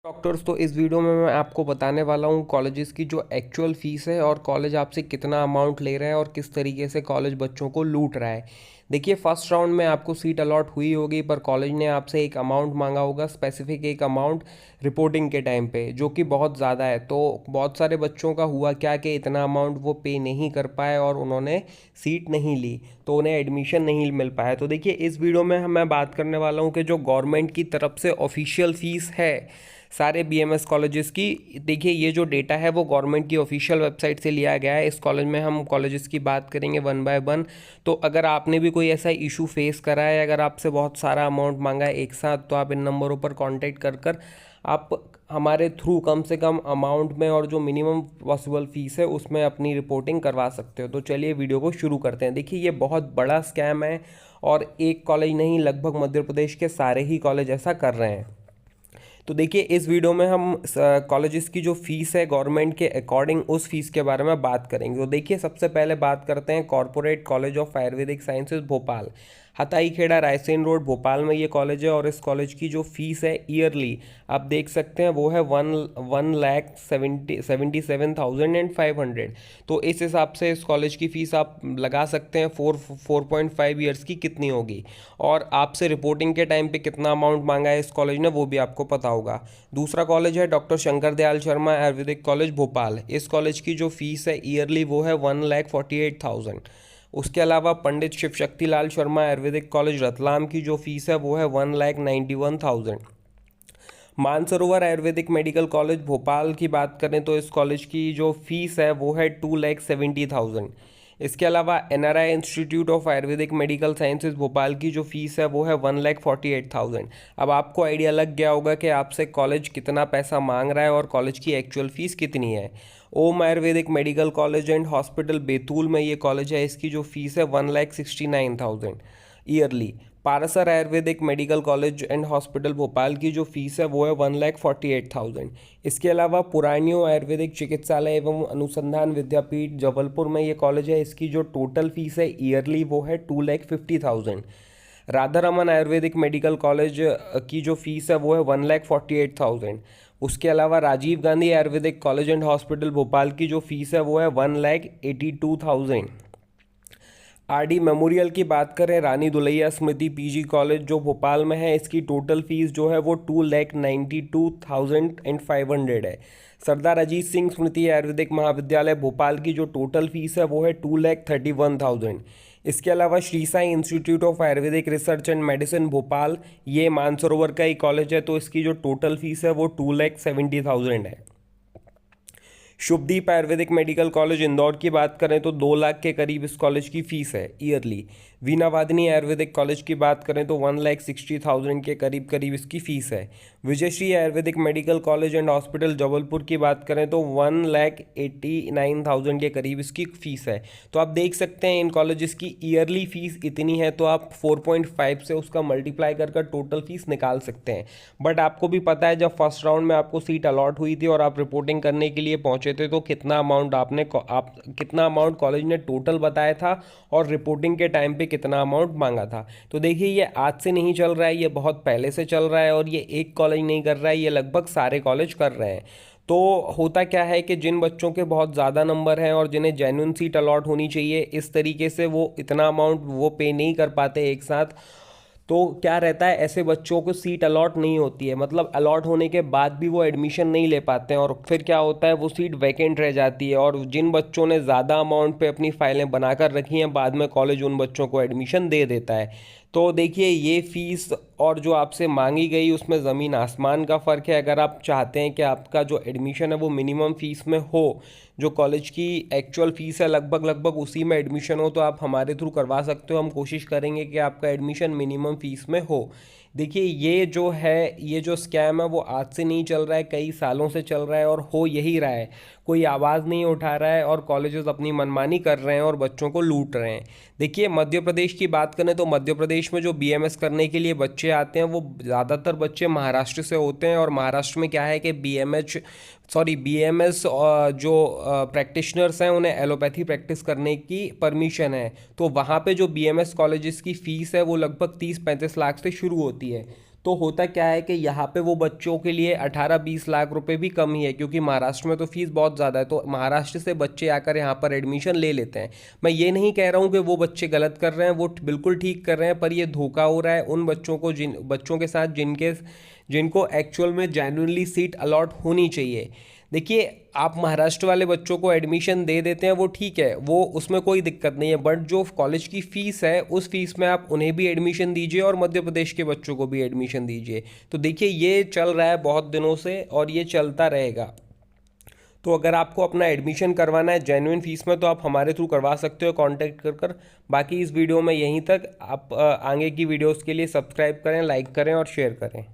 Doctors, तो इस video में मैं आपको बताने वाला हूँ कॉलेजेस की जो एक्चुअल फ़ीस है और कॉलेज आपसे कितना अमाउंट ले रहा है और किस तरीके से कॉलेज बच्चों को लूट रहा है। देखिए, फर्स्ट राउंड में आपको सीट अलॉट हुई होगी, पर कॉलेज ने आपसे एक अमाउंट मांगा होगा, स्पेसिफिक एक अमाउंट रिपोर्टिंग के टाइम पे, जो कि बहुत ज़्यादा है। तो बहुत सारे बच्चों का हुआ क्या कि इतना अमाउंट वो पे नहीं कर पाए और उन्होंने सीट नहीं ली, तो उन्हें एडमिशन नहीं मिल पाया। तो देखिए, इस वीडियो में मैं बात करने वाला हूँ कि जो गवर्नमेंट की तरफ से ऑफिशियल फ़ीस है सारे बीएमएस कॉलेजेस की। देखिए, ये जो डेटा है वो गवर्नमेंट की ऑफिशियल वेबसाइट से लिया गया है। इस कॉलेज में हम कॉलेजेस की बात करेंगे वन बाय वन। तो अगर आपने भी कोई ऐसा इशू फेस करा है, अगर आपसे बहुत सारा अमाउंट मांगा है एक साथ, तो आप इन नंबरों पर कांटेक्ट कर आप हमारे थ्रू कम से कम अमाउंट में और जो मिनिमम पॉसिबल फीस है उसमें अपनी रिपोर्टिंग करवा सकते हो। तो चलिए वीडियो को शुरू करते हैं। देखिए, ये बहुत बड़ा स्कैम है और एक कॉलेज नहीं, लगभग मध्य प्रदेश के सारे ही कॉलेज ऐसा कर रहे हैं। तो देखिए, इस वीडियो में हम कॉलेजेस की जो फीस है गवर्नमेंट के अकॉर्डिंग, उस फीस के बारे में बात करेंगे। तो देखिए, सबसे पहले बात करते हैं corporate college of Ayurvedic sciences Bhopal, Hatai Khera, Raisen road, Bhopal में ये कॉलेज है। और इस कॉलेज की जो फीस है ईयरली आप देख सकते हैं वो है 1,77,500। तो इस हिसाब से इस कॉलेज की फ़ीस आप लगा सकते हैं 4.5 ईयर्स की कितनी होगी। और आपसे रिपोर्टिंग के टाइम पे कितना अमाउंट मांगा है इस कॉलेज ने वो भी आपको पता होगा। दूसरा कॉलेज है डॉक्टर शंकर दयाल शर्मा आयुर्वेदिक कॉलेज भोपाल। इस कॉलेज की जो फीस है ईयरली वो है 1,48,000। उसके अलावा पंडित शिव शक्ति लाल शर्मा आयुर्वेदिक कॉलेज रतलाम की जो फीस है वो है 1,91,000। मानसरोवर आयुर्वेदिक मेडिकल कॉलेज भोपाल की बात करें तो इस कॉलेज की जो फीस है वो है 2,70,000। इसके अलावा NRI institute of Ayurvedic medical sciences Bhopal की जो फीस है वो है 1,48,000। अब आपको आइडिया लग गया होगा कि आपसे कॉलेज कितना पैसा मांग रहा है और कॉलेज की एक्चुअल फ़ीस कितनी है। Om Ayurvedic medical college and hospital Betul में ये कॉलेज है, इसकी जो फीस है 1,69,000 yearly. Parasar Ayurvedic medical college and hospital Bhopal की जो फीस है वो है 1,48,000। इसके अलावा पुरानियों आयुर्वेदिक चिकित्सालय एवं अनुसंधान विद्यापीठ जबलपुर में ये कॉलेज है, इसकी जो टोटल फीस है ईयरली वो है 2,50,000। राधा रमन आयुर्वेदिक मेडिकल कॉलेज की जो फीस है वो है 1,48,000। उसके अलावा Rajiv Gandhi Ayurvedic college and hospital Bhopal की जो फीस है वो है 1,82,000। आरडी मेमोरियल की बात करें, रानी दुलैया स्मृति पीजी कॉलेज जो भोपाल में है, इसकी टोटल फीस जो है वो 2,92,500 है। सरदार अजीत सिंह स्मृति आयुर्वेदिक महाविद्यालय भोपाल की जो टोटल फीस है वो है 2,31,000। इसके अलावा Shri Sai institute of Ayurvedic research and medicine Bhopal, ये मानसरोवर का ही कॉलेज है, तो इसकी जो टोटल फीस है वो 2,70,000 है। शुभदीप आयुर्वेदिक मेडिकल कॉलेज इंदौर की बात करें तो 2 लाख के करीब इस कॉलेज की फीस है ईयरली। वीना वादिनी आयुर्वेदिक कॉलेज की बात करें तो 1,60,000 के करीब करीब इसकी फ़ीस है। Vijayshree Ayurvedic medical college and hospital Jabalpur की बात करें तो 1,89,000 के करीब इसकी फ़ीस है। तो आप देख सकते हैं इन कॉलेजेस की ईयरली फ़ीस इतनी है, तो आप 4.5 से उसका मल्टीप्लाई कर टोटल फ़ीस निकाल सकते हैं। बट आपको भी पता है, जब फर्स्ट राउंड में आपको सीट अलॉट हुई थी और आप रिपोर्टिंग करने के लिए पहुंचे थे, तो कितना अमाउंट कितना अमाउंट कॉलेज ने टोटल बताया था और रिपोर्टिंग के टाइम पे कितना अमाउंट मांगा था। तो देखिए, ये आज से नहीं चल रहा है, ये बहुत पहले से चल रहा है और ये एक कॉलेज नहीं कर रहा है, ये लगभग सारे कॉलेज कर रहे हैं। तो होता क्या है कि जिन बच्चों के बहुत ज़्यादा नंबर हैं और जिन्हें जेन्युइन सीट अलॉट होनी चाहिए, इस तरीके से वो इतना अमाउंट वो पे नहीं कर पाते एक साथ। तो क्या रहता है, ऐसे बच्चों को सीट अलॉट नहीं होती है, मतलब अलॉट होने के बाद भी वो एडमिशन नहीं ले पाते हैं और फिर क्या होता है, वो सीट वैकेंट रह जाती है। और जिन बच्चों ने ज़्यादा अमाउंट पे अपनी फाइलें बनाकर रखी हैं, बाद में कॉलेज उन बच्चों को एडमिशन दे देता है। तो देखिए, ये फ़ीस और जो आपसे मांगी गई उसमें ज़मीन आसमान का फ़र्क है। अगर आप चाहते हैं कि आपका जो एडमिशन है वो मिनिमम फ़ीस में हो, जो कॉलेज की एक्चुअल फ़ीस है लगभग लगभग उसी में एडमिशन हो, तो आप हमारे थ्रू करवा सकते हो। हम कोशिश करेंगे कि आपका एडमिशन मिनिमम फ़ीस में हो। देखिए, ये जो है, ये जो स्कैम है वो आज से नहीं चल रहा है, कई सालों से चल रहा है और हो यही रहा है। कोई आवाज़ नहीं उठा रहा है और कॉलेजेस अपनी मनमानी कर रहे हैं और बच्चों को लूट रहे हैं। देखिए, मध्य प्रदेश की बात करें तो मध्य प्रदेश में जो बीएमएस करने के लिए बच्चे आते हैं वो ज़्यादातर बच्चे महाराष्ट्र से होते हैं। और महाराष्ट्र में क्या है कि बीएमएस जो प्रैक्टिशनर्स हैं उन्हें एलोपैथी प्रैक्टिस करने की परमिशन है। तो वहाँ पे जो बीएमएस कॉलेजेस की फ़ीस है वो लगभग 30-35 लाख से शुरू होती है। तो होता क्या है कि यहाँ पे वो बच्चों के लिए 18-20 लाख रुपए भी कम ही है, क्योंकि महाराष्ट्र में तो फीस बहुत ज़्यादा है, तो महाराष्ट्र से बच्चे आकर यहाँ पर एडमिशन ले लेते हैं। मैं ये नहीं कह रहा हूँ कि वो बच्चे गलत कर रहे हैं, वो बिल्कुल ठीक कर रहे हैं, पर ये धोखा हो रहा है उन बच्चों को, जिन बच्चों के साथ जिनको एक्चुअल में जेन्युइनली सीट अलॉट होनी चाहिए। देखिए, आप महाराष्ट्र वाले बच्चों को एडमिशन दे देते हैं, वो ठीक है, वो उसमें कोई दिक्कत नहीं है, बट जो कॉलेज की फ़ीस है उस फीस में आप उन्हें भी एडमिशन दीजिए और मध्य प्रदेश के बच्चों को भी एडमिशन दीजिए। तो देखिए, ये चल रहा है बहुत दिनों से और ये चलता रहेगा। तो अगर आपको अपना एडमिशन करवाना है जेन्युइन फीस में, तो आप हमारे थ्रू करवा सकते हो कांटेक्ट कर। बाकी इस वीडियो में यहीं तक। आप आगे की वीडियोस के लिए सब्सक्राइब करें, लाइक करें और शेयर करें।